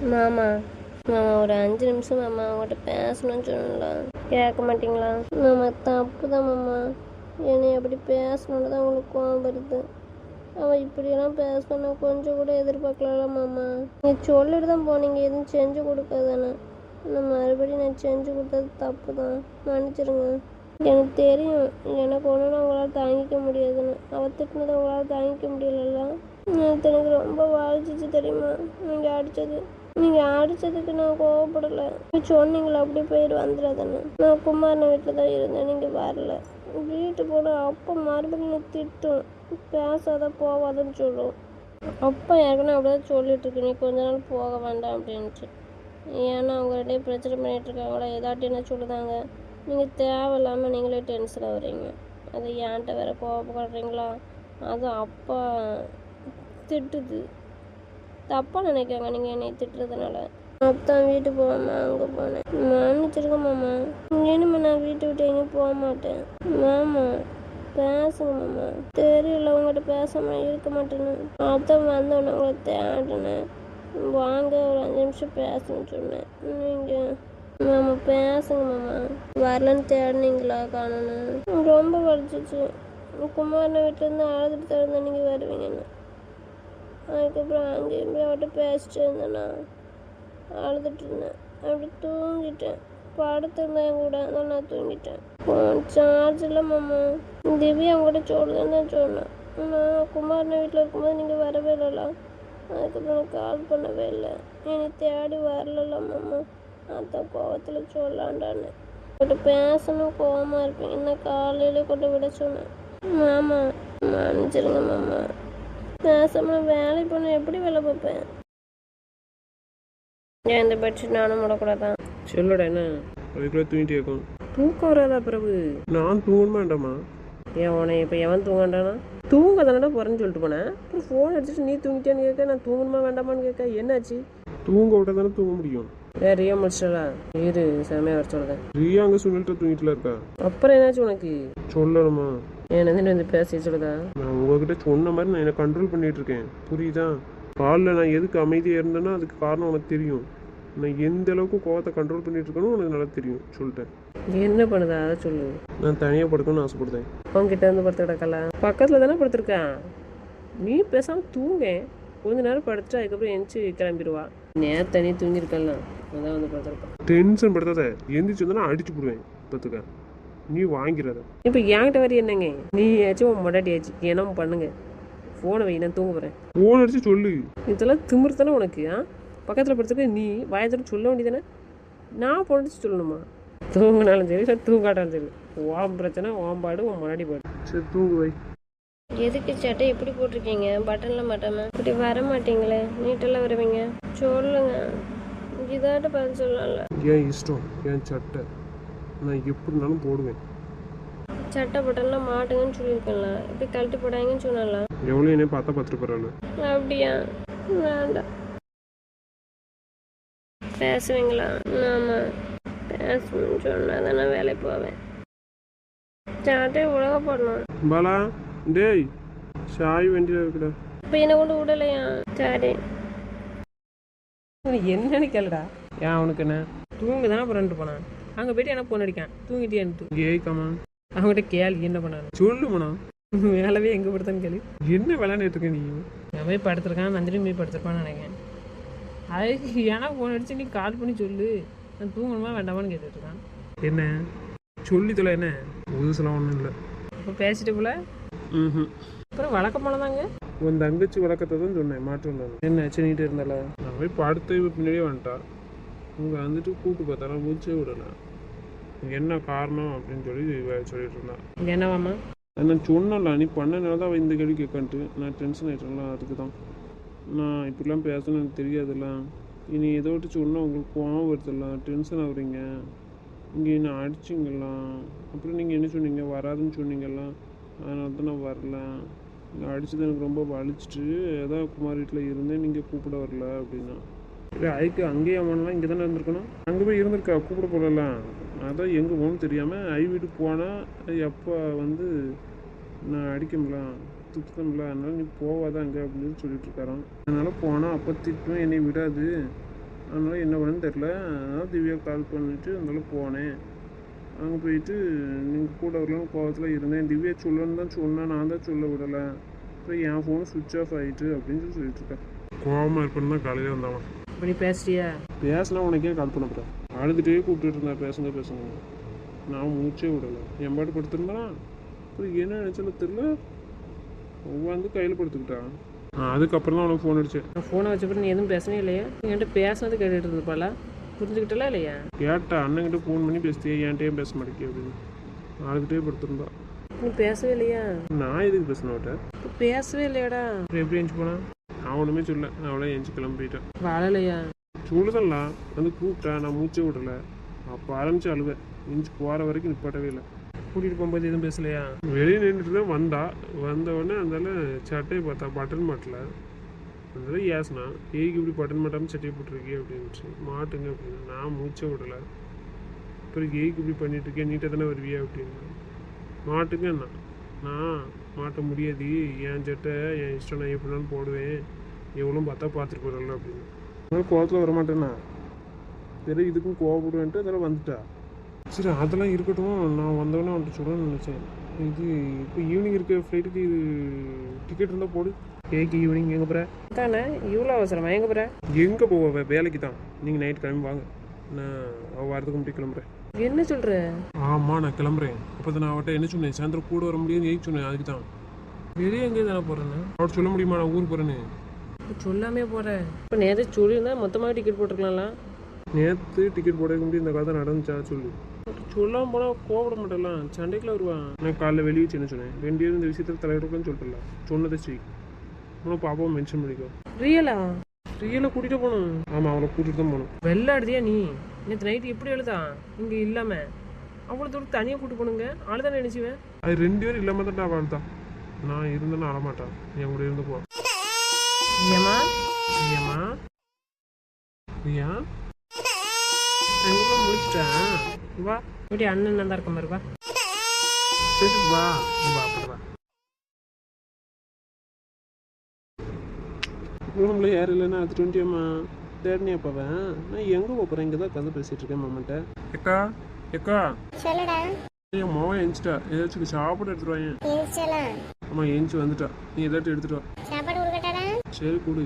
மாமா மாமா ஒரு 5 நிமிஷம் மாமா அவங்கள்ட்ட பேசணும்னு சொன்னல, கேட்க மாட்டீங்களா? மாமா தப்பு தான் மாமா, என்னை அப்படி பேசணுன்னு தான் உங்களுக்கு கோவம் வருது. அவள் இப்படியெல்லாம் பேசணும் கொஞ்சம் கூட எதிர்பார்க்கலாம் மாமா. நீங்கள் சொல்லிட்டு தான் போனீங்க எதுவும் செஞ்சு கொடுக்காதானே. நான் மறுபடியும் நான் செஞ்சு கொடுத்தது தப்பு தான், மன்னிச்சிருங்க. எனக்கு தெரியும் எனக்கு ஒன்றுனா உங்களால் தாங்கிக்க முடியாதுன்னு. அவள் திட்டினதை உங்களால் தாங்கிக்க முடியலல்ல. எனக்கு ரொம்ப வாழ்ச்சிச்சு தெரியுமா நீங்கள் அடித்தது. நீங்கள் அடித்ததுக்கு நான் கோவப்படலை. சொன்னீங்களா அப்படி போயிட்டு வந்துடாதானே. நான் குமாரனை வீட்டில் தான் இருந்தேன், நீங்கள் வரல. வீட்டு போன அப்போ மறுபடியும் திட்டும், பேசாத போவாதன்னு சொல்லும். அப்பா ஏற்கனவே அப்படிதான் சொல்லிட்டு இருக்கு, நீ கொஞ்ச நாள் போக வேண்டாம் அப்படின்ட்டு. ஏன்னா அவங்க ரெண்டே பிரச்சனை பண்ணிட்டு இருக்காங்களா, ஏதாட்டி என்ன சொல்லுதாங்க. நீங்கள் தேவையில்லாமல் நீங்களே டென்ஷன் ஆகுறீங்க. அது ஏன்ட்ட வேற கோவப்படுறீங்களா? அதுவும் அப்பா திட்டுது, தப்பாக நினைக்காங்க நீங்கள் என்னை திட்டுறதுனால. அப்பதான் வீட்டுக்கு போகாம அங்கே போனேன். மன்னிச்சிருக்க மாமா, இனிமே நான் வீட்டை விட்டு எங்கேயும் போக மாட்டேன். மாமா பேசுங்க மாமா, தெரியல உங்கள்கிட்ட பேசாம இருக்க மாட்டேன்னு. அதான் வந்தோடனே உங்களை தேடினேன், வாங்க ஒரு 5 நிமிஷம் பேசணும்னு சொன்னேன். நீங்கள் மாமா பேசுங்க மாமா. வரலன்னு தேடினீங்களா காணணும். ரொம்ப வலிச்சிச்சு. குமாரனை வீட்டிலேருந்து அழுதுட்டு தகுந்த நீங்கள் வருவீங்கன்னு. அதுக்கப்புறம் அங்கேயும் போய் அவர்கிட்ட பேசிட்டு இருந்தேன்னா அழுதுட்டு இருந்தேன். அப்படி தூங்கிட்டேன். படுத்திருந்தேன் என் கூட, அதான் நான் தூங்கிட்டேன். ஃபோன் சார்ஜ் இல்லை மாமா. திவ்யா அவங்ககிட்ட சொல்லுதுன்னு தான் சொன்னேன். நான் குமாரனை வீட்டில் இருக்கும்போது நீங்கள் வரவே இல்லைல்ல. அதுக்கப்புறம் எனக்கு கால் பண்ணவே இல்லை, என்னை தேடி வரல மாமா. அதான் கோவத்தில் சொல்லாண்டான்னு உங்கள்கிட்ட பேசணும், கோவமாக இருப்பேன். இன்னும் காலையிலே கொண்டு விட சொன்னேன். மாமா மன்னிச்சிருங்க மாமா. பேசாம வேலை பண்ண எப்படி வேலை பார்ப்பேன்? ஏன் இந்த பெட்ஷீட் நானும் முடக்கூடாதான்? சொல்லடா என்ன அதுக்குள்ளே தூங்கிட்டே இருக்கும். தூக்கம் வராதா பிரபு? நான் தூங்கணுமா வேண்டாமா? ஏன் உன இப்போ எவன் தூங்காண்டானா? தூங்க தானடா போகிறேன்னு சொல்லிட்டு போனேன். அப்புறம் ஃபோன் அடிச்சுட்டு நீ தூங்கிட்டேன்னு கேட்க, நான் தூங்கணுமா வேண்டாமான்னு கேட்க, என்னாச்சு? தூங்க விட்டா தானே தூங்க முடியும். வேற ரியா முடிச்சிடலா இரு, செமையாக வர சொல்லுதேன். ரியா அங்கே சொல்லிட்டு தூங்கிட்டுல இருக்கா. அப்புறம் என்னாச்சு உனக்கு? சொல்லணுமா? என்ன வந்து பேச சொல்லுதா? நான் உங்ககிட்ட சொன்ன மாதிரி நான் என்னை கண்ட்ரோல் பண்ணிட்டு இருக்கேன், புரியுதா? காலில் நான் எதுக்கு அமைதியாக இருந்தேன்னா அதுக்கு காரணம் உனக்கு தெரியும். நான் எந்த அளவுக்கு கோவத்தை கண்ட்ரோல் பண்ணிட்டு இருக்கணும் உனக்கு நல்லா தெரியும், சொல்லிட்டேன். என்ன பண்ணுதா அதை சொல்லு. நான் தனியாக படுக்கணும்னு ஆசைப்படுறேன். அவங்ககிட்ட வந்து படுத்து கிடக்கலாம், பக்கத்தில் தானே படுத்துருக்கான். நீ பேசாமல் தூங்க, கொஞ்ச நேரம் படுத்துட்டு அதுக்கப்புறம் எந்திச்சு கிளம்பிடுவா. நேரம் தனி தூங்கியிருக்கலாம், அதான் வந்து படுத்துருப்பான். டென்ஷன் படுத்தாத, எந்திரிச்சு வந்தா அடிச்சு போடுவேன் பார்த்துக்க. நீ வாங்கிறத இப்போ என்கிட்ட வரி என்னங்க? நீ ஆச்சும் உன் மொட்டாட்டியாச்சு என்னமோ பண்ணுங்க. ஃபோனை வை, நான் தூங்க போகிறேன். ஃபோன் அடிச்சு சொல்லு. இதெல்லாம் திமிரு தானே உனக்கு? பக்கத்தில் படுத்துக்க நீ வாயத்தோட சொல்ல வேண்டியதானே, நான் ஃபோன் அடிச்சு சொல்லணுமா? தூங்கினாலும் சரி இல்லை தூங்காட்டாலும் சரி, ஓம் பிரச்சனை ஓம்பாடு உன் முன்னாடி பாடு. சரி தூங்கு வை. எதுக்கு சட்டை எப்படி போட்டிருக்கீங்க? பட்டன்லாம் மாட்டாம இப்படி வர மாட்டீங்களே, நீட்டெல்லாம் வருவீங்க. சொல்லுங்க, இதாட்ட பதில் சொல்லலாம்ல. என் இஷ்டம், என் சட்டை, நான் எப்படினாலும் போடுவேன். சட்டை பட்டன்லாம் மாட்டுங்கன்னு சொல்லியிருக்கேன்ல, இப்படி கழட்டி போடாங்கன்னு சொன்னால. எவ்வளோ என்னை பார்த்தா பார்த்துட்டு போகிறாள். அப்படியா? வேண்டாம். பேசுவீங்களா? ஆமாம் பேசணும்னு சொன்னால் தான் நான் வேலைக்கு போவேன். சாட்டை உலக போடணும். பாலா டேய், சாய் வண்டியில் இருக்குடா. இப்போ என்ன கொண்டு விடலையா? சரி என்னன்னு கேளுடா. ஏன் அவனுக்கு என்ன? தூங்க தானே போறேன்ட்டு போனான், அங்கே போயிட்டு என்ன ஃபோன் அடிக்கான் தூங்கிட்டேன்ட்டு. ஏய் கமா அவங்ககிட்ட கேள்வி என்ன பண்ணான்னு சொல்லுமாண்ணா. வேலைவே எங்கே படுத்தான்னு கேள்வி. என்ன விளையாண்டுட்டு இருக்க நீ? நான் போய் படுத்துருக்கான், நந்தினி போய் படுத்துருப்பான்னு நினைக்கிறேன். அதுக்கு எனக்கு ஃபோன் அடிச்சு நீ கால் பண்ணி சொல்லு, நான் தூங்கணுமா வேண்டாமான்னு கேட்டுட்ருக்கான். என்ன சொல்லி தொலை, என்ன புதுசெல்லாம் ஒன்றும் இல்லை. இப்போ பேசிட்டு போல. அப்புறம் வழக்கம் போனதாங்க. உன் தங்கச்சி வழக்கத்தை தான் சொன்னேன், மாற்றம் இல்லை. என்ன நீட்டு இருந்தால நான் போய் படுத்து பின்னாடியே வந்துட்டா. இங்கே வந்துட்டு கூப்பிட்டு பார்த்தாலும் முடிச்சே விடலை. என்ன காரணம் அப்படின்னு சொல்லி சொல்லிட்டு இருந்தான். என்னவாம்மா? நான் சொன்னல, நீ பண்ணனால தான் அவள் இந்த கேள்வி கேட்கான்ட்டு நான் டென்ஷன் ஆகிட்டேன்ல, அதுக்கு தான். நான் இப்படிலாம் பேசணும்னு எனக்கு தெரியாதுல்ல. இனி ஏதோ விட்டு சொன்னால் உங்களுக்கு கோவம் வருதுல்ல, டென்ஷன் ஆகுறீங்க. இங்கே என்ன அடிச்சிங்கலாம், அப்புறம் நீங்கள் என்ன சொன்னீங்க வராதுன்னு சொன்னீங்கல்லாம், அதனால தான் நான் வரல. நீங்கள் அடித்தது எனக்கு ரொம்ப வலிச்சிட்டு ஏதாவது குமார் வீட்டில் இருந்தேன், நீங்கள் கூப்பிட வரல அப்படின்னா. ஐக்கு அங்கேயே அவன்லாம் இங்கே தானே இருந்திருக்கணும், அங்கே போய் இருந்திருக்கா, கூப்பிட போகலாம். அதான் எங்கே போகணும்னு தெரியாமல் ஐ வீட்டுக்கு போனால் எப்போ வந்து நான் அடிக்கல திட்டமில்ல, அதனால நீ போவாத அங்கே அப்படின்னு சொல்லிட்டு இருக்காரான். அதனால் போனால் அப்போ திட்டுவேன், என்னை விடாது, அதனால் என்ன பண்ணுன்னு தெரில. அதனால் திவ்யா கால் பண்ணிவிட்டு அதனால போனேன். அங்கே போயிட்டு நீங்கள் கூட வரலான்னு கோவத்தில் இருந்தேன். திவ்யா சொல்லணுன்னு தான் சொன்னேன், நான் தான் சொல்ல விடலை. அப்புறம் என் ஃபோனு சுவிட்ச் ஆஃப் ஆகிட்டு அப்படின்னு சொல்லிட்டு இருக்கேன். கோவமாக இருப்பேன்னு தான் காலையில் வந்தவன். இப்படி பேசிட்டியா? பேசினா உனக்கே கால் பண்ண போகிறேன். அழுதுகிட்டே கூப்பிட்டுட்டு இருந்தேன், பேசுங்க பேசுங்க. நான் மூச்சே விடலை. என் பாட்டு படுத்துருந்தான். அப்புறம் என்ன நினச்சேன்னு தெரில, வந்து கையில் படுத்துக்கிட்டான். அதுக்கப்புறம் தான் அவனுக்கு ஃபோன் அடிச்சேன். நான் ஃபோனை வச்சப்பறம் நீ எதுவும் பேசவே இல்லையா? என்கிட்ட பேசுனது கேட்டுட்டு இருந்தப்பாளா? புரிஞ்சுக்கிட்டலாம் இல்லையா? கேட்டா அண்ணன்கிட்ட ஃபோன் பண்ணி பேசுறியே, என்கிட்டயே பேச மாட்டேங்க அப்படின்னு அழுதுகிட்டே படுத்துருந்தா. நீ பேசவே இல்லையா? நான் எதுக்கு பேசினவட்ட? பேசவே இல்லையாடா? அப்புறம் எப்படி எழுந்து போனான்? நான் ஒன்றுமே சொல்ல, அவளே எழுந்து கிளம்பி போயிட்டேன். வாழலையா? சொல்லுதல்லாம் வந்து கூப்பிட்டா, நான் மூச்சே விடலை. அப்போ ஆரம்பிச்சு அழுவேன். எழுந்து போகிற வரைக்கும் நிப்பாட்டவே இல்லை. கூட்டிகிட்டு போகும்போது எதுவும் பேசலையா? வெளியே நின்றுட்டு தான் வந்தவுடனே அந்தால சட்டையை பார்த்தா பட்டன் மாட்டல. அதனால ஏசுனா, ஏய்க்கு இப்படி பட்டன் மாட்டாமல் சட்டையை போட்டிருக்கே அப்படின்ட்டு. மாட்டுங்க அப்படின்னு. நான் மூச்சே விடலை. அப்புறம் ஏய்க்கு இப்படி பண்ணிட்டு இருக்கேன், நீட்டாக தானே வருவியா அப்படின்னு. மாட்டுங்கண்ணா. நான் மாட்ட முடியாது, என் சட்டை என் இஷ்டம், நான் எப்படினாலும் போடுவேன், எவ்வளோ பார்த்தா பார்த்துட்டு போகிறல அப்படின்னு. அதனால கோவத்தில் வரமாட்டேண்ணா. சரி இதுக்கும் கோவப்படுவேன்ட்டு அதெல்லாம் வந்துட்டா. சரி அதெல்லாம் இருக்கட்டும், நான் வந்தவொடனே வந்துட்டு சொல்லணும்னு நினச்சேன். இது இப்போ ஈவினிங் இருக்க ஃப்ளைட்டுக்கு இது டிக்கெட் இருந்தால் போடு. கேக்கு ஈவினிங் எங்கே போகிற? தானே இவ்வளோ அவசரமா? எங்கே போகிற? எங்கே போவ? வேலைக்கு தான். நீங்கள் நைட் கிளம்பி வாங்க, நான் அவள் வாரத்துக்கு முன்னாடி கிளம்புறேன். என்ன சொல்கிற? ஆமாம் நான் கிளம்புறேன். அப்போ தான் நான் அவட்ட என்ன சொன்னேன், சாயந்தரம் கூட வர முடியும்னு ஏன் சொன்னேன். அதுக்கு தான். வெளியே எங்கே தானே போகிறேன்னு அவட்ட சொல்ல முடியுமா நான் ஊருக்கு போகிறேன்னு? சொல்லாமே போகிறேன். இப்போ நேரத்தை சொல்லியிருந்தா மொத்தமாக டிக்கெட் போட்டுருக்கலாம்லாம். நேற்று டிக்கெட் போட முடியும், இந்த கதை நடந்துச்சா சொல்லு. சொல்லாமல் போனால் கோவப்பட மாட்டேலாம், சண்டைக்குள்ள வருவான். நான் காலைல வெளியே என்ன சொன்னேன், 2 பேரும் இந்த விஷயத்தில் தலையிடக்கூடாதுன்னு சொல்லிட்டல. சொன்னதை செய். உனக்கு பாப்பாவை மென்ஷன் பண்ணிக்கோ. ரியலா? ரியலை கூட்டிகிட்டு போகணும். ஆமாம் அவளை கூட்டிகிட்டு தான் போகணும். வெள்ளை அடிதியா நீ? நேற்று நைட்டு எப்படி எழுதா இங்கே இல்லாமல்? அவ்வளோ தூரம் தனியாக கூட்டு போனுங்க. ஆளுதானே நினச்சிவேன். அது 2 பேரும் இல்லாமல் தான் நான் வாழ்த்தான். நான் இருந்தேன்னு அழமாட்டான், என் கூட இருந்து போ. ஏமா ஏமா ரியா எங்களுக்குள்ள முடிச்சிட்டேன். வா இப்படி அண்ணன் தான் இருக்க மாதிரி. வா சரி வா வா வா. ரூமில் யாரும் இல்லைன்னா அது 20 தேர்னியா போவேன். நான் எங்கே போகிறேன்? இங்கே தான் கதை பேசிகிட்டு இருக்கேன் மாமாட்ட. எக்கா எக்கா சொல்லுடா. என் மோவன் எழுந்துட்டா, ஏதாச்சும் சாப்பாடு எடுத்துட்டு வாங்க. எழுச்சலாம். ஆமாம் எழுந்துச்சு வந்துட்டா, நீ ஏதாச்சும் எடுத்துட்டு வா. சாப்பாடு கொடுக்கட்டாடா? சரி கொடு.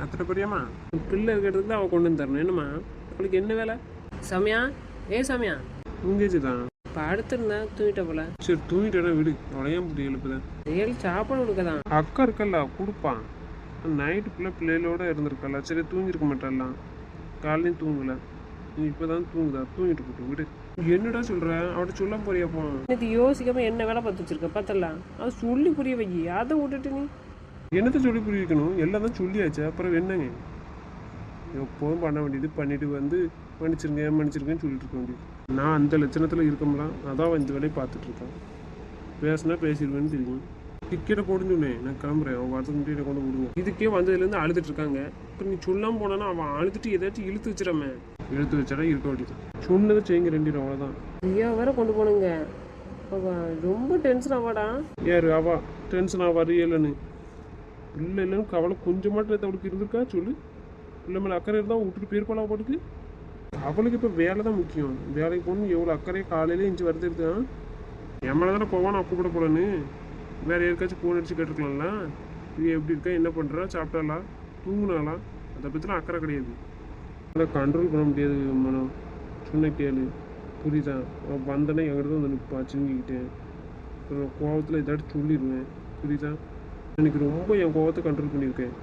அத்தனை பெரியம்மா பிள்ளை இருக்கிறதுக்கு தான் அவள் கொண்டு வந்து தரணும். என்னம்மா அவளுக்கு என்ன வேலை? சமயா சமயா தூங்கிச்சு தான். படுத்திருந்தேன், தூங்கிட்ட போல. சரி தூங்கிட்டேன்னா விடு, அவளையும் இப்படி எழுப்புதான். ஏழு சாப்பாடு கொடுக்கதான். அக்கா இருக்கல்ல கொடுப்பான். நைட்டுக்குள்ளே பிள்ளைகளோட இருந்திருக்கல. சரி தூங்கிருக்க மாட்டாலாம், காலையும் தூங்கலை. நீ இப்போ தான் தூங்குதா, தூங்கிட்டு போட்டு விடு. என்னடா சொல்கிற? அவட்ட சொல்ல போறியாப்போ? நேற்று யோசிக்காம என்ன வேலை பார்த்து வச்சிருக்க பார்த்தலாம். அது சொல்லி புரிய வை. அதை விட்டுட்டு நீ என்னத்தை சொல்லி புரிய வைக்கணும்? எல்லாம் தான் சொல்லியாச்சு, அப்புறம் என்னங்க? எப்போதும் பண்ண வேண்டியது பண்ணிட்டு வந்து மன்னிச்சிருங்கன்னு சொல்லிட்டு இருக்க வேண்டியது. நான் அந்த லட்சணத்தில் இருக்கமெல்லாம் அதான் இந்த வேலையை பார்த்துட்டு இருக்கேன். பேசினா பேசிடுவேன்னு தெரியும். டிக்கெட்டை போடுன்னு சொன்னேன், நான் கிளம்புறேன். அவன் வரதுக்கு முன்னாடி கொண்டு விடுங்க. இதுக்கே வந்ததுலேருந்து அழுதுட்டு இருக்காங்க. இப்போ நீ சொல்லாமல் போனானா அவன் அழுதுட்டு ஏதாச்சும் இழுத்து வச்சிடாம. இழுத்து வச்சாடா இருக்க வேண்டியது. சொன்னதை செய்யுங்க 2 அவ்வளோதான். ஐயா வேற கொண்டு போனுங்க. ரொம்ப டென்ஷன் ஆவாடா. யாரு அவா டென்ஷன் ஆவா? இல்லைன்னு இல்லை இல்லைன்னு கவலை கொஞ்சமாட்டு அவளுக்கு இருந்திருக்கா சொல்லு. பிள்ளை மேலே அக்கறை இருந்தால் விட்டுட்டு போயிருப்பாளா பாட்டுக்கு. அவளுக்கு இப்போ வேலை தான் முக்கியம். வேலைக்கு போகணும். எவ்வளோ அக்கறையை காலையிலே இஞ்சி வருது இருக்கான். என் மேலே தானே போவான், அப்போ கூட போகலன்னு. வேறு யாருக்காச்சும் ஃபோன் அடிச்சு கேட்டுருக்கலாம்ல. இது எப்படி இருக்கா, என்ன பண்ணுறா, சாப்பிட்டாலா, தூங்குனாலா, அதை பற்றிலாம் அக்கறை கிடையாது. அதை கண்ட்ரோல் பண்ண முடியாது மனம். சொன்ன கேளு, புரியுதா? வந்தனே எங்கிட்ட வந்து நிற்பா சிங்கிக்கிட்டேன். கோவத்தில் ஏதாச்சும் சொல்லிடுவேன், புரியுதா? எனக்கு ரொம்ப என் கோவத்தை கண்ட்ரோல் பண்ணியிருக்கேன்.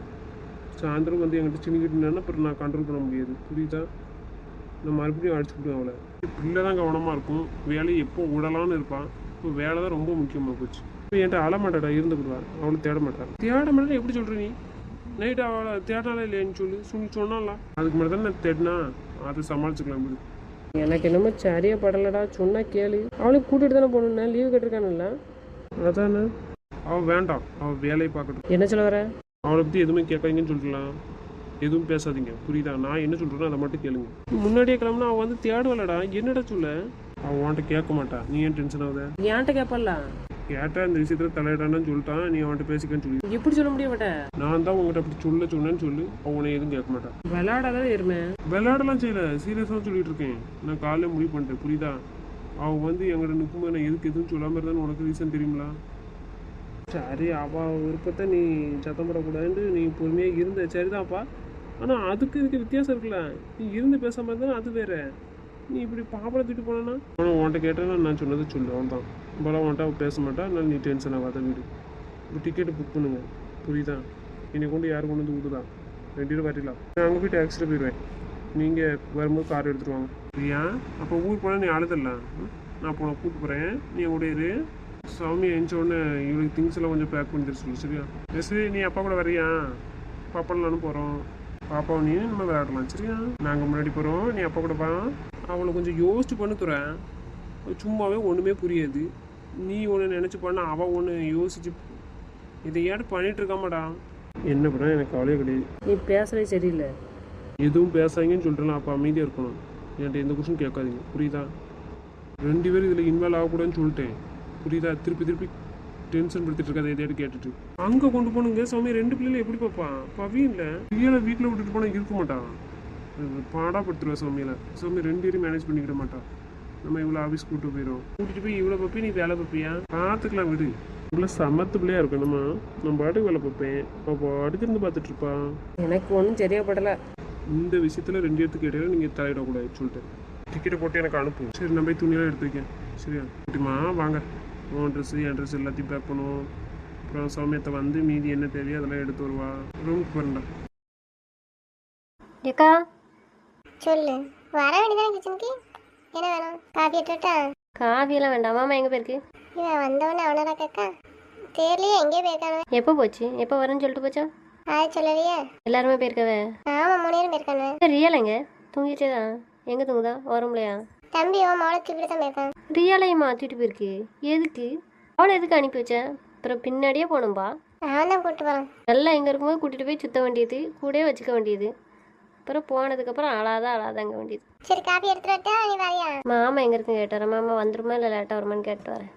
சாயந்தரம் வந்து என்கிட்ட சின்னிக்கிட்டேன்னா அப்புறம் நான் கண்ட்ரோல் பண்ண முடியாது, புரியுதா? நான் மறுபடியும் அடிச்சுக்கிட்டேன் அவளை. பிள்ளை தான் கவனமாக இருக்கும், வேலையை எப்போ விடலான்னு இருப்பான். இப்போ வேலை தான் ரொம்ப முக்கியமாக போச்சு. இப்போ என்கிட்ட அழமாட்டாடா, இருந்துக்கிடுவான். அவளை தேட மாட்டான். தேட மாட்டேன் எப்படி சொல்கிற நீ? நைட்டு அவளை தேடாலாம் இல்லையான்னு சொல்லி சொன்னாலாம். அதுக்கு மட்டும் தான் நான் தேடினா அதை சமாளிச்சுக்கலாம் விடு. எனக்கு என்னமோ சரியா படலடா. சொன்னா கேளு. அவளையும் கூட்டிட்டு தானே போகணும்னா லீவு கேட்டிருக்கானுல்ல. அதானே அவள் வேண்டாம், அவள் வேலையை பார்க்கட்டும். என்ன சொல்ல வர? அவளை பற்றி எதுவுமே கேட்காதீங்கன்னு சொல்லிடலாம். எதுவும் பேசாதீங்க, புரியுதா? நான் என்ன சொல்கிறேனோ அதை மட்டும் கேளுங்க. முன்னாடியே கிளம்புனா அவள் வந்து தேடுவலடா. என்னடா சொல்ல? அவள் உன்கிட்ட கேட்க மாட்டா. நீ ஏன் டென்ஷன் ஆகுத? ஏன்ட்ட கேட்பல? கேட்டால் இந்த விஷயத்தில் தலையிடான்னு சொல்லிட்டான், நீ அவன்கிட்ட பேசிக்கன்னு சொல்லி. எப்படி சொல்ல முடியும் அவட்ட? நான் தான் உங்கள்கிட்ட அப்படி சொன்னேன்னு சொல்லு, அவனை எதுவும் கேட்க மாட்டான். விளையாடாதான் இருமே. விளையாடலாம் செய்யல, சீரியஸாக சொல்லிட்டு இருக்கேன். நான் காலையில் முடிவு பண்ணிட்டேன், புரியுதா? அவன் வந்து எங்கிட்ட நிற்கும்போது நான் எதுவும் சொல்லாமல் இருந்தான்னு உனக்கு ரீசன் தெரியுங்களா? சரி, அவள் விருப்பத்தை நீ சத்தம் போடக்கூடாதுன்னு நீ பொறுமையாக இருந்த, சரிதான்ப்பா. ஆனால் அதுக்கு இதுக்கு வித்தியாசம் இருக்குல்ல. நீ இருந்து பேசாமல் இருந்தால் அது வேற. நீ இப்படி பாப்பளை தூக்கிட்டு போனா ஆனால் உன்கிட்ட கேட்டேன்னா நான் சொன்னதை சொல்லு, அவன் தான் இப்போலாம் உன்கிட்ட பேச மாட்டா. அதனால நீ டென்ஷன் ஆகாத. வீடு இப்போ டிக்கெட்டு புக் பண்ணுங்க, புரியுதா? என்னை கொண்டு யார் கொண்டு வந்து விடுதா? 2 பேரும் வரலாம். நான் அங்கே போய் டாக்ஸியில் போயிடுவேன். நீங்கள் வரும்போது கார் எடுத்துகிட்டு வாங்க. சரியா? அப்போ ஊருக்கு போனால் நீ அழுதரலாம். நான் அப்போ நான் கூப்பிட்டு போகிறேன், நீ உடைய இரு. சாமி எழுந்த உடனே இவளுக்கு திங்ஸ் எல்லாம் கொஞ்சம் பேக் பண்ணி தர சொல்லு, சரியா? சரி, நீ அப்பா கூட வரியா? பாப்பாவும் நானும் போகிறோம். பாப்பாவும் நீ நம்ம விளையாடலாம், சரியா? நாங்கள் முன்னாடி போகிறோம், நீ அப்பா கூட வா. அவளை கொஞ்சம் யோசிச்சு பண்ணு துறேன். சும்மாவே ஒன்றுமே புரியாது. நீ ஒன்று நினச்சி பண்ண, அவள் ஒன்று யோசிச்சு இதை ஏன் பண்ணிட்டு இருக்காமடா. என்ன பண்ண எனக்கு கவலையே கிடையாது. நீ பேசுறதே சரியில்லை. எதுவும் பேசாங்கன்னு சொல்கிறேன், அப்போ அமைதியாக இருக்கணும். என்கிட்ட எந்த கொஸ்டின் கேட்காதீங்க, புரியுதா? 2 பேரும் இதில் இன்வால்வ் ஆகக்கூடாதுன்னு சொல்லிட்டேன், புரியுதா? திருப்பி டென்ஷன் படுத்திட்டு இருக்காது எதையாட்டு கேட்டுட்டு. அங்கே கொண்டு போனுங்க சாமி. 2 பிள்ளைல எப்படி பார்ப்பான்? பவியில் பிள்ளைகளை வீட்டில் விட்டுட்டு போனால் இருக்க மாட்டான், பாடாப்படுத்துருவா சாமியில். சாமி 2 பேரும் மேனேஜ் பண்ணிக்கிட மாட்டான். நம்ம இவ்வளோ ஆஃபீஸ் கூப்பிட்டு போயிடும். கூட்டிட்டு போய் இவ்வளோ பார்ப்பேன், நீ வேலை பார்ப்பியா? பார்த்துக்கலாம் விடு. இவ்வளோ சமத்து பிள்ளையா இருக்கணுமா? நான் பாட்டுக்கு வேலை பார்ப்பேன், அப்போ அடுத்திருந்து பார்த்துட்டு இருப்பான். எனக்கு ஒன்றும் சரியா படலை. இந்த விஷயத்தில் 2 பேர்த்துக்கு இடையில நீங்கள் தலையிடக்கூடாது சொல்லிட்டு டிக்கெட்டை போட்டு எனக்கு அனுப்பு. சரி, நான் போய் துணியெல்லாம் எடுத்து வைக்கேன், சரியா? குட்டிமா வாங்க. உன் ட்ரெஸ்ஸு என் ட்ரெஸ் எல்லாத்தையும் பேக் பண்ணுவோம். அப்புறம் சௌமியத்தை வந்து மீதி என்ன தேவையோ அதெல்லாம் எடுத்து வருவா. ரூமுக்கு போகிறேன்டா. ஏக்கா சொல்லு. வர வேண்டியதானே கிச்சனுக்கு. என்ன வேணும்? காஃபி எடுத்துட்டா? காஃபியெல்லாம் வேண்டாம். மாமா எங்கே போயிருக்கு? இவன் வந்தவொடனே அவனோட கேட்கா தெரியலையே, எங்கேயோ போயிருக்கானு. எப்போ போச்சு? எப்போ வரேன்னு சொல்லிட்டு போச்சா? அது சொல்லலையே. எல்லாருமே போயிருக்கவே. ஆமாம், 3 பேரும் போயிருக்கானு. ரியலைங்க தூங்கிட்டே தான். எங்கே தூங்குதா? வரும்லையா? தம்பி அவன் மவளை தூக்கிட்டு தான் போயிருக்கான். ரியாலையும் மாற்றிட்டு போயிருக்கு. எதுக்கு? அவளை எதுக்கு அனுப்பி வச்சேன்? அப்புறம் பின்னாடியே போகணும்பா. அவன் தான் கூப்பிட்டு போகிறான். நல்லா இங்கே இருக்கும்போது கூட்டிகிட்டு போய் சுத்த வேண்டியது, கூடயே வச்சுக்க வேண்டியது. அப்புறம் போனதுக்கப்புறம் அழாதாங்க வேண்டியது. சரி, காஃபி எடுத்துட்டு வரட்டா? நீ வரியா? மாமா எங்கே இருக்குன்னு கேட்டு வரேன். மாமா வந்துருமா இல்லை லேட்டாக வருமான்னு கேட்டு வரேன்.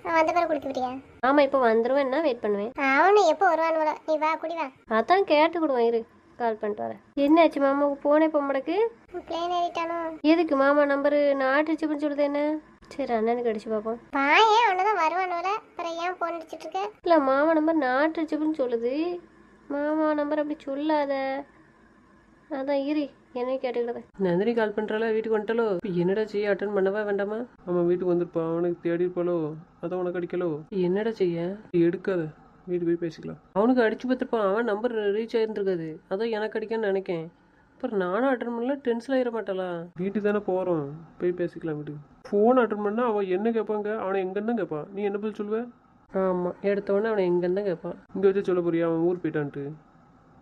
அவன் வந்த பிறகு குடிக்க விட்டியா? மாமா இப்போ வந்துருவேன்னா வெயிட் பண்ணுவேன். அவனு எப்போ வருவான் போல. நீ வா, குடி வா. அதான் கேட்டுக்கிடுவேன், இரு கால் பண்ணிட்டு வரேன். என்னாச்சு மாமாவுக்கு போனே இப்போ முடக்கு? பிளேன் ஏறிட்டானோ? எதுக்கு மாமா நம்பரு நான் அடிச்சுன்னு சொல்லுது என்ன? சரி, அண்ணனுக்கு அடிச்சு பார்ப்போம். பாயன் அவனை தான் வருவான் போல. அப்புறம் ஏன் போன் அடிச்சிட்டு இருக்க? இல்லை, மாமா நம்பர் நான் அடிச்சுன்னு சொல்லுது. மாமா நம்பர் அப்படி சொல்லாத. அதான் இரு என்ன கேட்டுக்கிட்டேன். நந்தினி கால் பண்ணுறாளா? வீட்டுக்கு வந்துட்டாலோ? என்னடா செய்ய? அட்டன் பண்ணவா வேண்டாமா? அவன் வீட்டுக்கு வந்துருப்பான், அவனுக்கு தேடி இருப்பாளோ, அதான் உனக்கு அடிக்கலோ. என்னடா செய்ய? எடுக்காத, வீட்டு போய் பேசிக்கலாம். அவனுக்கு அடிச்சு பார்த்துருப்பான். அவன் நம்பர் ரீச் ஆகிருந்துருக்காது. அதான் எனக்கு அடிக்கன்னு நினைக்கேன். அப்புறம் நானும் அட்டன் பண்ணல, டென்ஷன் ஆகிட மாட்டாளா? வீட்டுக்கு தானே போகிறோம், போய் பேசிக்கலாம் வீட்டுக்கு. ஃபோன் அட்டன் பண்ணால் அவன் என்ன கேட்பாங்க? அவனை எங்கன்னு தான் கேட்பான். நீ என்ன பதில் சொல்லுவேன்? ஆமாம், எடுத்தவொடனே அவனை எங்கன்னு தான் கேட்பான். இங்கே வச்சு சொல்ல போறியா அவன் ஊர் போயிட்டான்ட்டு?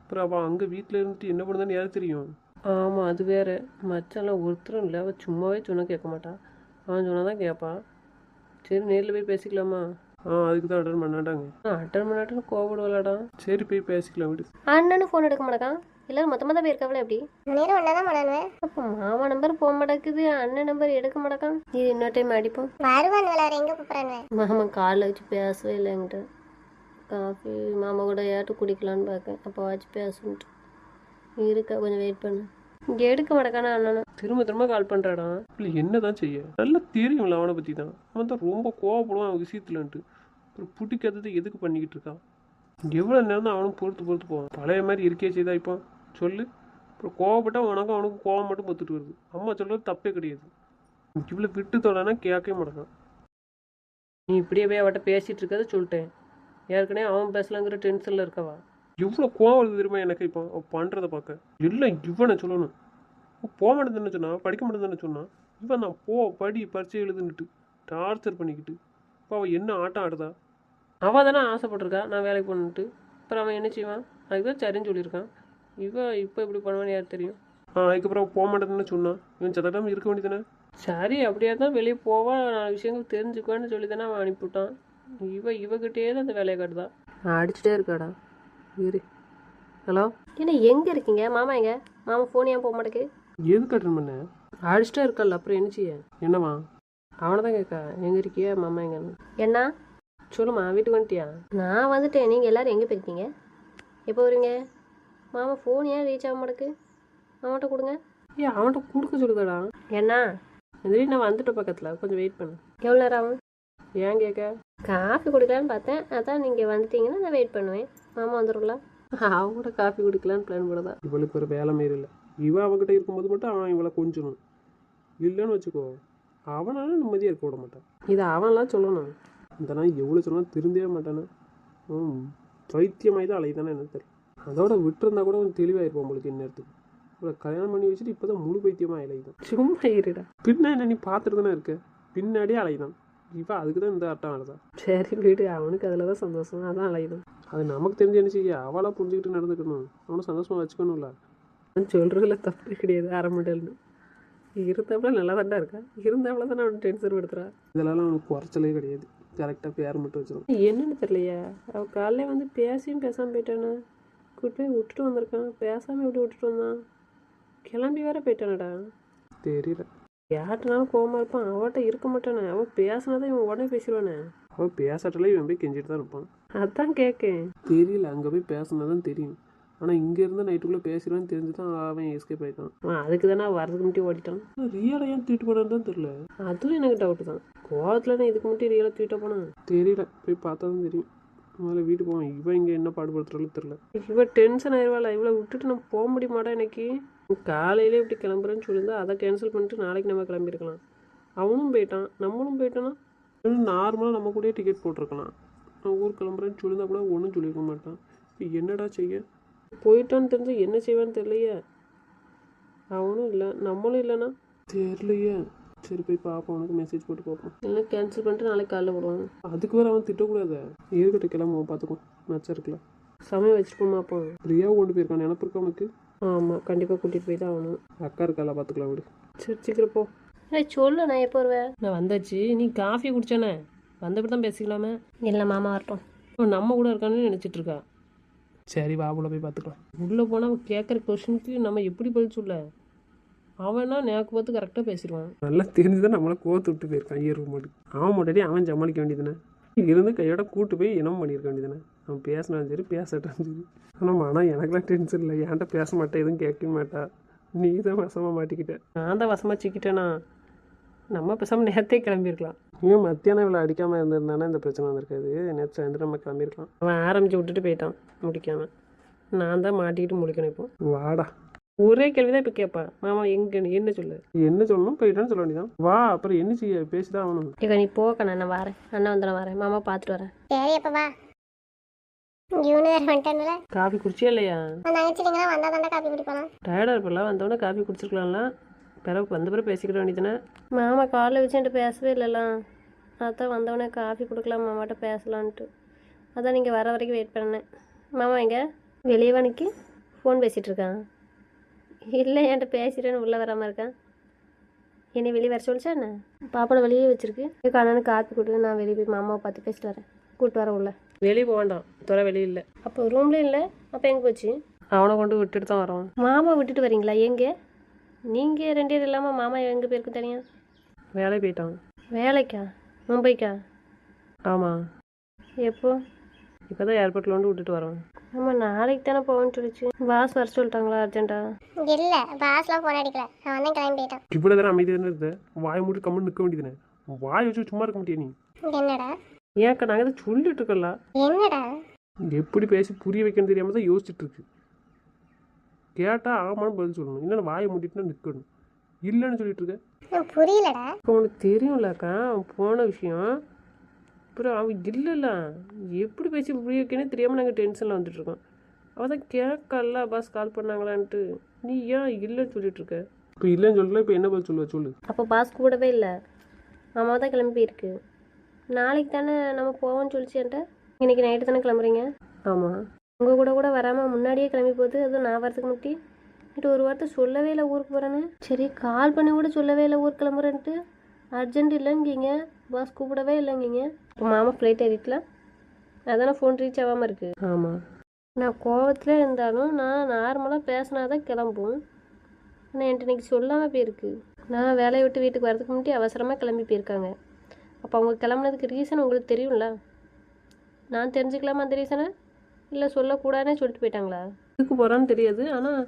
அப்புறம் அவன் அங்கே வீட்டில் இருந்துட்டு என்ன பண்ணுதான்னு யாருக்கு தெரியும்? ஆமாம், அது வேறு. மச்சான்லாம் ஒருத்தரும் இல்லை. அவள் சும்மாவே சொன்னால் கேட்க மாட்டான். அவன் சொன்னால் தான் கேட்பான். சரி, நேரில் போய் பேசிக்கலாமா? அதுக்கு தான் அட்டன் பண்ணாட்டாங்க. அட்டன் பண்ணாட்டுன்னு கோவப்படுவாளாடா. சரி, போய் பேசிக்கலாம் வீடு. அண்ணனும் ஃபோன் எடுக்க மாட்டேக்கான். எல்லாரும் மொத்தமாக தான் போயிருக்காங்களே எப்படி? நேரம் ஒன்றா தான் பண்ணானுவேன். அப்போ மாமா நம்பர் போக மாட்டேக்குது, அண்ணன் நம்பர் எடுக்க மாட்டேக்கான். இது இன்னொரு டைம் அடிப்போம். வருவான் வேறு. எங்கே கூப்பிட்றானுவேன்? மாமா காலில் வச்சு பேசவே இல்லை என்கிட்ட. காஃபி மாமா கூட ஏட்டு குடிக்கலான்னு பார்க்கேன். அப்போ வச்சு பேசுன்ட்டு இருக்கா. கொஞ்சம் வெயிட் பண்ணு. இங்கே எடுக்க மாட்டேக்கானா அண்ணனும். திரும்ப கால் பண்ணுறாடா. இல்லை என்ன தான் செய்ய? நல்லா தெரியும்ல அவனை பற்றி தான். அவன் தான் ரொம்ப கோவப்படுவான் அவன் விஷயத்துலன்ட்டு. அப்புறம் பிடிக்காதது எதுக்கு பண்ணிக்கிட்டு இருக்கான்? எவ்வளோ நேரம் தான் அவனும் பொறுத்து போவான். பழைய மாதிரி இருக்கே செய்தா இப்போ சொல்லு. அப்புறம் கோவப்பட்டா அவனுக்கும் கோவம் மட்டும் பொத்துட்டு வருது. அம்மா சொல்கிறது தப்பே கிடையாது. இவ்வளோ விட்டு தொடனா கேட்கவே மாட்டான். நீ இப்படியே போய் அவட்ட பேசிகிட்டு இருக்காது சொல்லிட்டேன். ஏற்கனவே அவன் பேசலாங்கிற டென்ஷனில் இருக்கவா. எவ்வளோ கோவம் வருது தெரியுமா எனக்கு இப்போ அவன் பண்ணுறதை பார்க்க. இல்லை இவனை சொல்லணும். போக மாட்டேன் தானே சொன்னான், படிக்க மாட்டேன் தானே சொன்னான். இவன் தான் படி பரிச்சை எழுதுன்னுட்டு டார்ச்சர் பண்ணிக்கிட்டு இப்போ அவன் என்ன ஆட்டம் ஆடுதா? அவள் தானே ஆசைப்பட்டிருக்கா நான் வேலைக்கு போகணுன்ட்டு. அப்புறம் அவன் என்ன செய்வான்? அதுதான் சரின்னு சொல்லியிருக்கான். இவன் இப்போ இப்படி பண்ணுவான்னு யார் தெரியும்? அதுக்கப்புறம் போக மாட்டேன்னு சொன்னான். இவன் சத்தம் இருக்க வேண்டியதானே? சரி, அப்படியே தான் வெளியே போவா, நான் விஷயங்கள் தெரிஞ்சுக்குவேன்னு சொல்லி தானே அவன் அனுப்பிவிட்டான். இவகிட்டே தான் அந்த வேலையை காட்டுதா. அடிச்சுட்டே இருக்காடா. இரு. ஹலோ, ஏன்னா எங்கே இருக்கீங்க? மாமா எங்க? மாமா ஃபோன் ஏன் போக மாட்டேக்கு? எதுக்கு அட்டன் பண்ண? அடிச்சுட்டே இருக்கல, அப்புறம் என்ன செய்ய? என்னவா? அவனை தான் கேட்கா, எங்கே இருக்கியா மாமா எங்கன்னு. என்ன சொல்லுமா வீட்டுக்கு வந்துட்டியா? நான் வந்துட்டேன். நீங்கள் எல்லோரும் எங்கே போயிருக்கீங்க? எப்போ வருவீங்க? மாமா ஃபோன் ஏன் ரீச் ஆக மாட்டேக்கு? அவன்கிட்ட கொடுங்க. ஏன் அவன்கிட்ட கொடுக்க சொல்லுதாடா? என்ன? இந்த நான் வந்துட்ட பக்கத்தில் கொஞ்சம் வெயிட் பண்ணு. எவ்வளோ நேரம் ஆகும்? ஏன் கேட்க? காஃபி குடிக்கலான்னு பார்த்தேன். அதான் நீங்கள் வந்துட்டீங்கன்னா நான் வெயிட் பண்ணுவேன். மாமா வந்துடும்ல. அவங்கள்ட்ட காஃபி குடிக்கலான்னு பிளான் பண்ணதா? இவளுக்கு ஒரு வேலை மாரி இல்லை. இவன் அவன்கிட்ட இருக்கும்போது மட்டும் அவன் இவளை கொஞ்சணும். இல்லைன்னு வச்சுக்கோ, அவனால நிம்மதியாக இருக்க விட மாட்டான். இதை அவன்லாம் சொல்லணும். இந்த நான் எவ்வளோ சொன்னாலும் திருந்தவே மாட்டானே. பைத்தியமாய் தான் அலைதானே எனக்கு தெரியும். அதோட விட்டுருந்தா கூட அவன் தெளிவாயிருப்பான் உங்களுக்கு இந்நேரத்துக்கு. இவளை கல்யாணம் பண்ணி வச்சுட்டு இப்போ தான் முழு பைத்தியமாக அலைதான். சும்மா இருடா. பின்ன என்ன நீ பார்த்துட்டு தானே இருக்க? பின்னாடியே அலைதான். இப்போ அதுக்கு தான் இந்த ஆட்டம் ஆடுதான். சரி வீடு, அவனுக்கு அதில் தான் சந்தோஷம். அதான் அலைதான். அது நமக்கு தெரிஞ்சு என்ன செய்ய, அவளாக புரிஞ்சுக்கிட்டு நடந்துக்கணும். அவனை சந்தோஷமாக வச்சுக்கணும்ல. நான் சொல்கிறதுல தப்பு கிடையாது. ஆரம்பிட்டல்னு இருந்தாப்புல நல்லா தாண்டா இருக்கா. இருந்தாப்புல தானே அவனுக்கு டென்ஷன் எடுத்துறா. இதெல்லாம் அவனுக்கு குறைச்சலே கிடையாது. கரெக்டாக பேர் மட்டும் வச்சிடும். என்னன்னு தெரியலையா, அவள் காலையில் வந்து பேசியும் பேசாமல் போயிட்டானே. கூட்டு போய் விட்டுட்டு வந்திருக்கான். பேசாமல் எப்படி விட்டுட்டு வந்தான்? கிளம்பி வேற போயிட்டானடா. தெரியல. யார்கிட்டனாலும் கோவமாக இருப்பான். அவன்கிட்ட இருக்க மாட்டானே. அவன் பேசினாதான் இவன் உடனே பேசிடுவானே. அவன் பேசாட்டாலே இவன் போய் கெஞ்சிட்டு தான் இருப்பான். அதான் கேட்கேன். தெரியல, அங்கே போய் பேசினா தான் தெரியும். ஆனால் இங்கே இருந்தால் நைட்டுக்குள்ளே பேசிடுவான்னு தெரிஞ்சு தான் அவன் எஸ்கேப் ஆகிட்டான். அதுக்கு தானே வரதுக்கு முன்னாடி ஓடிட்டான். ரியலாக ஏன் தூக்கிட்டு போனான்னு தான் தெரியல. அதுவும் எனக்கு டவுட்டு தான். கோவத்தில் இதுக்கு முன்னாடி ரியலாக தூக்கிட்ட போனான். தெரியல, போய் பார்த்தா தான் தெரியும். முதல்ல வீட்டுக்கு போவான். இவன் இங்கே என்ன பாடுபடுத்துறாலும் தெரியல. இவன் டென்ஷன் ஆயிடுவாள். இவ்வளோ விட்டுட்டு நம்ம போக முடியுமாடா இன்னைக்கு? காலையிலே இப்படி கிளம்புறேன்னு சொல்லியிருந்தா அதை கேன்சல் பண்ணிட்டு நாளைக்கு நம்ம கிளம்பியிருக்கலாம். அவனும் போயிட்டான், நம்மளும் போயிட்டானா. நார்மலாக நம்ம கூட டிக்கெட் போட்டிருக்கலாம். நான் ஊருக்கு கிளம்புறேன்னு சொல்லியிருந்தா கூட ஒன்றும் சொல்லியிருக்க மாட்டான். இப்போ என்னடா செய்ய? போயிட்டான்னு தெரிஞ்சு என்ன செய்வான்னு தெரியலையே. அவனும் இல்லை, நம்மளும் இல்லைண்ணா. தெரியலையே. சரி போய் பார்ப்போம். அவனுக்கு மெசேஜ் போட்டு பார்ப்போம். இல்லை கேன்சல் பண்ணிட்டு நாளைக்கு காலைல போடுவாங்க. அதுக்கு வேறு அவன் திட்டக்கூடாது. இருக்கட்டும், கிளம்புவோம். பார்த்துக்குவோம். நச்சா இருக்கலாம். சமயம் வச்சுருப்போமா அப்போ? பிரியாவை கொண்டு போயிருக்கான். நினப்பு இருக்கா அவனுக்கு? ஆமாம், கண்டிப்பாக கூட்டிகிட்டு போய் தான் ஆகணும். அக்கா இருக்கால, பார்த்துக்கலாம் விடு. சரி சீக்கிரம் போ. இல்லை சொல்லு, நான் எப்போ வருவேன்? நான் வந்தாச்சு. நீ காஃபி குடிச்சானே, வந்தப்படி தான் பேசிக்கலாமே. இல்லை மாமா வரட்டும். நம்ம கூட இருக்கான்னு நினச்சிட்டு இருக்கா. சரி வா, உள்ள போய் பார்த்துக்கலாம். உள்ளே போனால் அவன் கேட்குற கொஷனுக்கு நம்ம எப்படி பதில் சொல்ல? அவனா நேக்கு பார்த்து கரெக்டாக பேசிடுவான். நல்லா தெரிஞ்சுதான் நம்மளை கோத்து விட்டு போயிருக்கான். ஈரவு மாட்டுக்கு அவன் முன்னாடி அவன் சமாளிக்க வேண்டியதுனே. இருந்து கையோட கூட்டு போய் இனம் பண்ணியிருக்க வேண்டியதுனே. அவன் பேசினாலும் சரி பேசட்டாலும் சரி. ஆனால் எனக்குலாம் டென்ஷன் இல்லை. ஏன்ட்ட பேச மாட்டேன், எதுவும் கேட்க மாட்டா. நீ தான் வசமாக மாட்டிக்கிட்ட. நான் தான் வசமாக சிக்கிட்டேனா? நம்ம பேசாமல் நேரத்தே கிளம்பியிருக்கலாம். இவன் மத்தியானம் இவ்வளோ அடிக்காமல் இருந்திருந்தானே இந்த பிரச்சனை வந்திருக்காது. நேற்று சாயந்தரம் நம்ம கிளம்பியிருக்கலாம். அவன் ஆரம்பித்து விட்டுட்டு போயிட்டான் முடிக்காமல். நான் தான் மாட்டிக்கிட்டு முடிக்கணும். இப்போ வாடா. ஒரே கேள்வி தான் இப்போ கேட்பான். மாமா எங்கன்னு என்ன சொல்லு? என்ன சொல்லணும்? போயிட்டான்னு சொல்ல வேண்டியதான். வா, அப்புறம் என்ன செய்ய? பேசிதான் ஆகணும். ஏக்கா நீ போக்கண்ணா, நான் வரேன். அண்ணா வந்து நான் வரேன். மாமா பார்த்துட்டு வரேன். சரி அப்போ வா. இவனு வேறு வந்துட்டானுல. காஃபி குடிச்சியா இல்லையா? நினச்சிட்டிங்களா வந்தால் தாண்டா காப்பி குடிப்பலாம். டயர்டாக இருப்பல, வந்தோடனே காஃபி குடிச்சிருக்கலாம்ல. பிறகு வந்த பிறகு பேசிக்கிட வேண்டியதானே. மாமா காலைல வச்சு என்கிட்ட பேசவே இல்லைலாம். அதான் வந்தவொடனே காஃபி கொடுக்கலாம் மாமாட்ட பேசலான்ட்டு. அதான் நீங்கள் வர வரைக்கும் வெயிட் பண்ணேன். மாமா எங்கே வெளியே வணிக்கு ஃபோன் பேசிகிட்டு இருக்கான்? இல்லை, என்கிட்ட பேசிட்டேன்னு உள்ளே வராமல் இருக்கான். என்னை வெளியே வர சொல்லிச்சா என்ன? பாப்பாவை வெளியே வச்சிருக்கு. அண்ணனுக்கு காப்பி கொடு, நான் வெளியே போய் மாமாவை பார்த்து பேசிட்டு வரேன். கூப்பிட்டு வர உள்ள. வெளியே போக வேண்டாம், துறை வெளியே இல்லை. அப்போ ரூம்லேயும் இல்லை. அப்போ எங்கே போச்சு? அவனை கொண்டு விட்டுட்டு தான் வரோம். மாமா விட்டுட்டு வரீங்களா? எங்கே? நீங்கள் 2 பேர் இல்லாமல் மாமா எங்கே போயிருக்கு தனியாக? வேலைக்கு போயிட்டான். வேலைக்கா? மும்பைக்கா? ஆமாம். எப்போ? இப்போ தான் ஏர்போர்ட்டில் வந்து விட்டுட்டு வரோம். ஆமாம், நாளைக்கு தானே போகணும்னு சொல்லிச்சு. பாஸ் வர சொல்லிட்டாங்களா அர்ஜென்ட்டா? இல்லை, பாஸ்லாம் போன அடிக்கல. அவன் தான் கிளம்பி போயிட்டான். இப்படி தானே அமைதி தானே இருந்த? வாய் மூடி கம்முன்னு நிற்க வேண்டியதுனே. வாய் வச்சு சும்மா இருக்க மாட்டியா நீ? என்னடா ஏன்க்கா நாங்கள் தான் சொல்லிட்டு இருக்கல. என்னடா எப்படி பேசி புரிய வைக்கணும் தெரியாமல் தான் யோசிச்சுட்டு இருக்கு. கேட்டால் ஆமான்னு பதில் சொல்லணும். இல்லைன்னா வாயை மூடிட்டுனா நிற்கணும். இல்லைன்னு சொல்லிட்டு இருக்க. புரியலடா. இப்போ உனக்கு தெரியும்லக்கா அவன் போன விஷயம். அப்புறம் அவன் இல்லைல்ல, எப்படி பேசி புரிய வைக்கனே தெரியாமல் நாங்கள் டென்ஷனில் வந்துட்டுருக்கோம். அவள் தான் கேட்கல பாஸ் கால் பண்ணாங்களான்ட்டு. நீ ஏன் இல்லைன்னு சொல்லிட்டுருக்க? இப்போ இல்லைன்னு சொல்லல, இப்போ என்ன பதில் சொல்லுவ சொல்லு. அப்போ பாஸ் கூடவே இல்லை, மாமா தான் கிளம்பி போயிருக்கு. நாளைக்கு தானே நம்ம போவோம்னு சொல்லிச்சு என்கிட்ட. இன்றைக்கி நைட்டு தானே கிளம்புறீங்க? ஆமாம். உங்கள் கூட வராமல் முன்னாடியே கிளம்பி போகுது. அதுவும் நான் வரதுக்கு முன்னாடி இது ஒரு வார்த்தை சொல்லவே இல்லை ஊருக்கு போகிறேன்னு. சரி கால் பண்ணி கூட சொல்லவே இல்லை ஊருக்கு கிளம்புறேன்ட்டு. அர்ஜென்ட் இல்லைங்கீங்க, பாஸ் கூப்பிடவே இல்லைங்கீங்க. இப்போ மாமா ஃப்ளைட் ஏறிட்டலாம், அதானே ஃபோன் ரீச் ஆகாமல் இருக்குது. ஆமாம். நான் கோவத்தில் இருந்தாலும் நான் நார்மலாக பேசினா தான் கிளம்பும். ஆனால் என்கிட்ட இன்றைக்கி சொல்லாமல் போயிருக்கு. நான் வேலையை விட்டு வீட்டுக்கு வரதுக்கு முன்னாடி அவசரமாக கிளம்பி போயிருக்காங்க. அப்போ அவங்க கிளம்புனதுக்கு ரீசன் உங்களுக்கு தெரியும்ல. நான் தெரிஞ்சுக்கலாமா அந்த ரீசனை? இல்லை சொல்லக்கூடாதுன்னு சொல்லிட்டு போயிட்டாங்களா? எதுக்கு போகிறான்னு தெரியாது. ஆனால்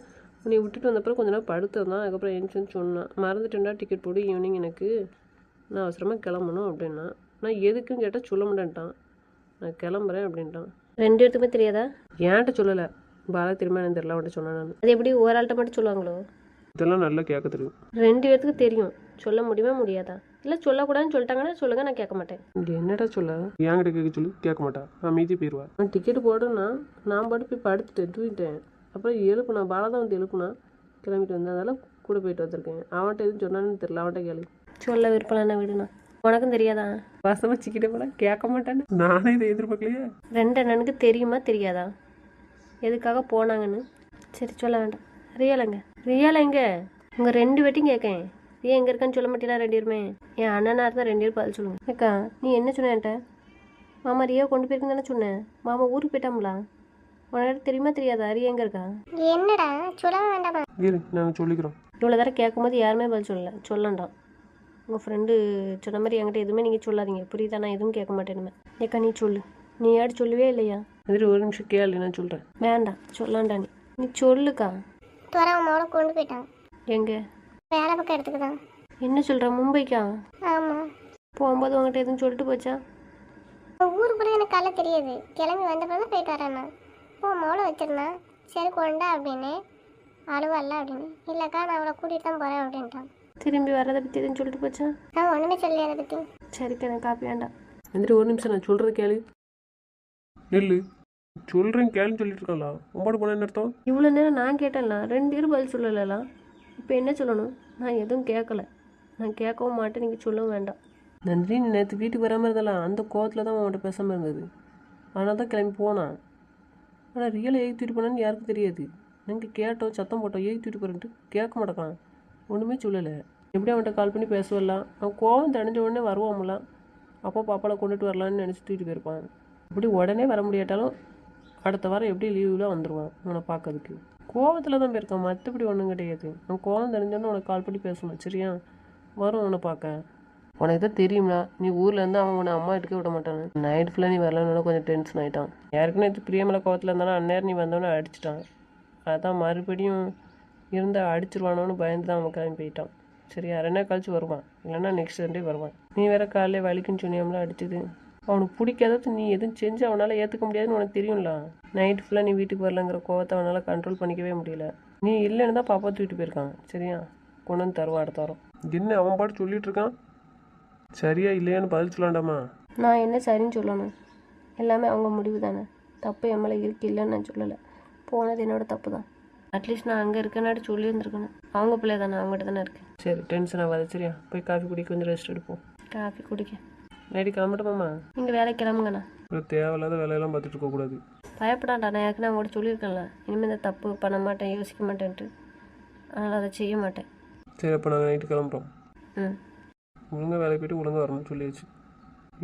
உன்னை விட்டுட்டு வந்தப்பறம் கொஞ்ச நேரம் படுத்திருந்தான். அதுக்கப்புறம் எழுந்துச்சுன்னு சொன்னான், மறந்துட்டேன்டா டிக்கெட் போடு ஈவினிங் எனக்கு நான் அவசரமாக கிளம்பணும் அப்படின்னா. நான் எதுக்குன்னு கேட்டால் சொல்ல மாட்டேன்ட்டான். நான் கிளம்புறேன் அப்படின்ட்டான். 2 பேர்த்துக்குமே தெரியாதா? ஏன்ட்ட சொல்லலை, பாலா திரும்ப எனக்கு தெரியல அவன்கிட்ட சொன்னேன் நான். அது எப்படி ஒரு ஆள்கிட்ட மட்டும் சொல்லுவாங்களோ? இதெல்லாம் நல்லா கேட்க தெரியும். 2 பேர்த்துக்கு தெரியும். சொல்ல முடியுமா முடியாதா? இல்லை சொல்லக்கூடாதுன்னு சொல்லிட்டாங்கன்னா சொல்லுங்கள், நான் கேட்க மாட்டேன். என்னடா சொல்ல? என்கிட்ட கேட்க சொல்லி கேட்க மாட்டா, நான் மீதி போயிடுவா. நான் டிக்கெட்டு போடுன்னா நான் பாட்டு போய் படுத்துட்டேன், தூங்கிட்டேன். அப்புறம் எழுப்புனா பாலா தான் வந்து எழுப்புனா, கிளம்பிட்டு வந்தேன். அதெல்லாம் கூட போயிட்டு வந்திருக்கேன். அவன்கிட்ட எதுவும் சொன்னான்னு தெரியல, அவன்கிட்ட கேளு. சொல்ல விருப்பம் என்ன விடுண்ணா, உனக்கும் தெரியாதா? வசமாக சிக்கிட்ட போல கேட்க மாட்டேன்னு. நானே இதை எதிர்பார்க்கலையே. 2 அண்ணனுக்கு தெரியுமா தெரியாதா எதுக்காக போனாங்கன்னு? சரி சொல்ல வேண்டாம். ரியல் எங்க? உங்கள் 2 பேட்டையும் கேட்கேன். ரியா எங்கே இருக்கான்னு சொல்ல மாட்டீங்களா 2 பேருமே? என் அண்ணனாக இருந்தால் 2 பேரும் பதில் சொல்லுங்க. அக்கா நீ என்ன சொன்ன என்கிட்ட? மாமா ரியா கொண்டு போயிருக்குன்னு தானே சொன்னேன். மாமா ஊருக்கு போயிட்டாங்களா? உனக்கு தெரியுமா தெரியாதா ரியா எங்கே இருக்கா? என்னடா சொல்ல வேண்டாமா? இரு நாங்கள் சொல்லிக்கிறோம். இவ்வளோ தடவை கேட்கும்போது யாருமே பதில் சொல்லண்டாம். உங்கள் ஃப்ரெண்டு சொன்ன மாதிரி என்கிட்ட எதுவுமே நீங்கள் சொல்லாதீங்க, புரியுதா? நான் எதுவும் கேட்க மாட்டேனுமே. ஏக்கா நீ சொல்லு. நீ யாரும் சொல்லவே இல்லையா? எதிரி ஒரு நிமிஷம் கேளு, நான் சொல்கிறேன். வேண்டாம் சொல்லாண்டா. நீ சொல்லுக்கா. துறை அவனோட கொண்டு போயிட்டான். எங்கே? வேலை பக்கம் எடுத்துக்கிட்டான். என்ன சொல்கிற? மும்பைக்கா? ஆமாம். போகும்போது உங்கள்கிட்ட எதுவும் சொல்லிட்டு போச்சா? ஊருக்கு கூட எனக்கு காலைல தெரியாது. கிளம்பி வந்த பிறகு போயிட்டு வரேன்னா மோளை வச்சிருந்தான். சரி கொண்டா அப்படின்னு. அழுவல்ல அப்படின்னு. இல்லைக்கா நான் அவளை கூட்டிகிட்டு தான் போகிறேன் அப்படின்ட்டான். திரும்பி வர்றதை பற்றி எதுவும் சொல்லிட்டு போச்சா? நான் ஒன்றுமே சொல்லி அதை பற்றி. சரிக்கா எனக்கு காப்பி வேண்டாம். எந்திரி ஒரு நிமிஷம், நான் சொல்கிறது கேளு. நெல்லு சொல்கிறேன் கேளுன்னு சொல்லிட்டு இருக்காங்களா? உங்களோட போன என்ன அர்த்தம்? இவ்வளோ நேரம் நான் கேட்டேன்ல, 2 பேரும் பதில் சொல்லலாம். இப்போ என்ன சொல்லணும்? நான் எதுவும் கேட்கல, நான் கேட்கவும் மாட்டேன், நீங்கள் சொல்லவும் வேண்டாம். நந்தினி நேற்று வீட்டுக்கு வராமல் இருந்தாலாம், அந்த கோவத்தில் தான் அவன்கிட்ட பேசாமல் இருந்தது. அதனால தான் கிளம்பி போனான். ஆனால் ரியலை எழுதி தூக்கிட்டு போனான்னு யாருக்கும் தெரியாது. நாங்கள் கேட்டோம், சத்தம் போட்டோம், எழுதி தூக்கிட்டு போகிறேன்ட்டு கேட்க மாட்டேக்கான். ஒன்றுமே சொல்லலை. எப்படி அவன்கிட்ட கால் பண்ணி பேசுவலாம்? அவன் கோவம் தணிஞ்ச உடனே வருவாமலாம். அப்போ பாப்பாவை கொண்டுட்டு வரலான்னு நினச்சி தூக்கிட்டு போயிருப்பான். இப்படி உடனே வர முடியாட்டாலும் அடுத்த வாரம் எப்படி லீவில் வந்துடுவான் அவனை பார்க்கறதுக்கு. கோவத்தில் தான் போயிருக்கான், மற்றபடி ஒன்றும் கிடையாது. அவன் கோவம் தெரிஞ்சோன்னு உனக்கு கால் பண்ணி பேசணும், சரியா? வரும் அவனை பார்க்க. உனக்கு தான் தெரியும்னா, நீ ஊர்லேருந்து அவன் உன்னை அம்மா எடுக்க விட மாட்டானு. நைட் ஃபுல்லாக நீ வரலன்னு கொஞ்சம் டென்ஷன் ஆகிட்டான். யாருக்குன்னு நேற்று பிரியமலை கோவத்தில் இருந்தாலும் அந்நேரம் நீ வந்தவொடனே அடிச்சிட்டான். அதான் மறுபடியும் இருந்தால் அடிச்சிருவானோன்னு பயந்து தான் அவன் கிளம்பி போயிட்டான். சரியா? 2 நாள் கழிச்சு வருவான், இல்லைன்னா நெக்ஸ்ட் சண்டே வருவான். நீ வேற காலையிலே வலிக்குன்னு சொன்னியாமல அடிச்சது. அவனுக்கு பிடிக்காதது நீ எதுவும் செஞ்சு அவனால் ஏற்றுக்க முடியாதுன்னு உனக்கு தெரியும்ல. நைட் ஃபுல்லாக நீ வீட்டுக்கு வரலங்கிற கோவத்தை அவனால் கண்ட்ரோல் பண்ணிக்கவே முடியல. நீ இல்லைன்னு தான் பாப்பா தூக்கிட்டு போயிருக்காங்க, சரியா? கொண்டு வந்து தருவான் அடுத்த வாரம். என்ன அவன் பாட்டு சொல்லிட்டு இருக்கான்? சரியா இல்லையான்னு பதில் சொல்லாண்டாமா? நான் என்ன சரின்னு சொல்லணும்? எல்லாமே அவங்க முடிவு தானே. தப்பு என் மேலே இருக்கு, இல்லைன்னு நான் சொல்லலை. போனது என்னோட தப்பு தான். அட்லீஸ்ட் நான் அங்கே இருக்கேன்னாட்டு சொல்லி வந்துருக்கணும். அவங்க பிள்ளை தானே, அவங்ககிட்ட தானே இருக்கேன். சரி, டென்ஷன் ஆகாது, சரியா? போய் காஃபி குடிக்க கொஞ்சம் ரெஸ்ட் எடுப்போம். காஃபி குடிக்க நைட்டு கிளம்பட்டுமாம்மா? நீங்கள் வேலைக்கு கிளம்புங்கண்ணா. தேவையில்லாத வேலையெல்லாம் பார்த்துட்டு இருக்கக்கூடாது. பயப்படாண்டா, நான் ஏற்கனவே அவங்கள்ட்ட சொல்லியிருக்கேன்ல, இனிமேல் இந்த தப்பு பண்ண மாட்டேன், யோசிக்க மாட்டேன்ட்டு. அதனால் அதை செய்ய மாட்டேன். சரி, அப்போ நாங்கள் நைட்டு கிளம்புறோம். ம் ஒழுங்காக வேலைக்கு போய்ட்டு ஒழுங்காக வரணும்னு சொல்லியாச்சு.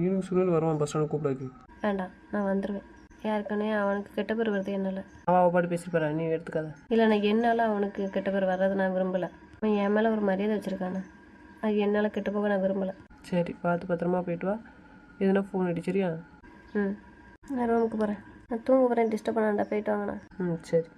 ஈவினிங் சுனில் வருவான் பஸ் ஸ்டாண்டு கூப்பிடாக்கு. வேண்டாம், நான் வந்துடுவேன். யாருக்குன்னே அவனுக்கு கெட்ட பேர் வருது என்னால். அவள் பாட்டு பேசிப்பாரு, நீ எடுத்துக்காத. இல்லை, நான் என்னால் அவனுக்கு கெட்ட பேர் வர்றது நான் விரும்பலை. அவன் என் மேலே ஒரு மரியாதை வச்சுருக்கானே, அது என்னால் கெட்ட போக நான் விரும்பலை. சரி, பார்த்து பத்திரமா போயிட்டு வா. எதுனா ஃபோன் அடி, சரியா? ம் நான் ரூமுக்கு போகிறேன். நான் தூங்க போகிறேன், டிஸ்டர்ப் பண்ணாண்டா, போயிட்டு வாங்கண்ணா. ம் சரி.